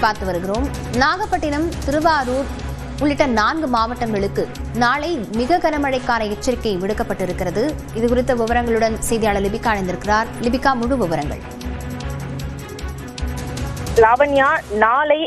பார்த்து வருகிறோம். நாகப்பட்டினம், திருவாரூர் உள்ளிட்ட 4 மாவட்டங்களுக்கு நாளை மிக கனமழைக்கான எச்சரிக்கை விடுக்கப்பட்டிருக்கிறது. இது குறித்த விவரங்களுடன் செய்தியாளர் லிபிகா இணைந்திருக்கிறார். லிபிகா, முழு விவரங்கள். லாவண்யா, நாளை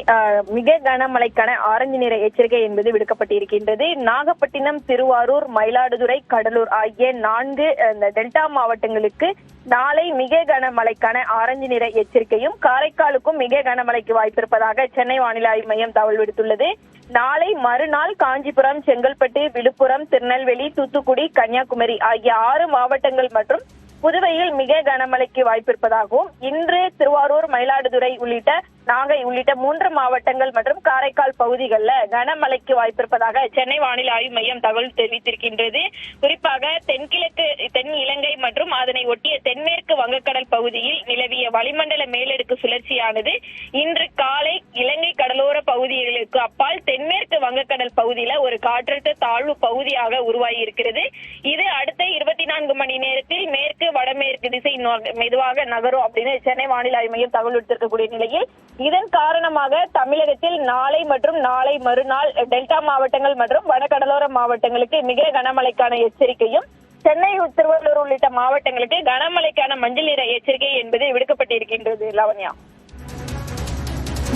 மிக கனமழைக்கான ஆரஞ்சு நிற எச்சரிக்கை என்பது விடுக்கப்பட்டிருக்கின்றது. நாகப்பட்டினம், திருவாரூர், மயிலாடுதுறை, கடலூர் ஆகிய 4 டெல்டா மாவட்டங்களுக்கு நாளை மிக கனமழைக்கான ஆரஞ்சு நிற எச்சரிக்கையும், காரைக்காலுக்கும் மிக கனமழைக்கு வாய்ப்பிருப்பதாக சென்னை வானிலை ஆய்வு மையம் தகவல் விடுத்துள்ளது. நாளை மறுநாள் காஞ்சிபுரம், செங்கல்பட்டு, விழுப்புரம், திருநெல்வேலி, தூத்துக்குடி, கன்னியாகுமரி ஆகிய 6 மாவட்டங்கள் மற்றும் புதுவையில் மிக கனமழைக்கு வாய்ப்பிருப்பதாகவும், இன்று திருவாரூர், மயிலாடுதுறை உள்ளிட்ட நாகை உள்ளிட்ட 3 மாவட்டங்கள் மற்றும் காரைக்கால் பகுதிகளில் கனமழைக்கு வாய்ப்பிருப்பதாக சென்னை வானிலை ஆய்வு மையம் தகவல் தெரிவித்திருக்கின்றது. குறிப்பாக தென் இலங்கை மற்றும் அதனை ஒட்டிய தென்மேற்கு வங்கக்கடல் பகுதியில் நிலவிய வளிமண்டல மேலடுக்கு சுழற்சியானது இன்று காலை இலங்கை கடலோர பகுதிகளுக்கு அப்பால் தென்மேற்கு வங்கக்கடல் பகுதியில ஒரு காற்றழுத்த தாழ்வு பகுதியாக உருவாகி இருக்கிறது. இது அடுத்த 24 மணி நேரத்தில் மேற்கு வடமேற்கு திசை மெதுவாக நகரும் அப்படின்னு சென்னை வானிலை ஆய்வு மையம் தகவல் விடுத்திருக்கக்கூடிய நிலையில், இதன் காரணமாக தமிழகத்தில் நாளை மற்றும் நாளை மறுநாள் டெல்டா மாவட்டங்கள் மற்றும் வடகடலோர மாவட்டங்களுக்கு மிக கனமழைக்கான எச்சரிக்கையும், சென்னை, திருவள்ளூர் உள்ளிட்ட மாவட்டங்களுக்கு கனமழைக்கான மஞ்சள் நிற எச்சரிக்கை என்பது விடுக்கப்பட்டிருக்கின்றது. லாவண்யா,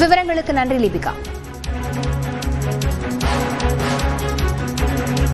விவரங்களுக்கு நன்றி லிபிகா.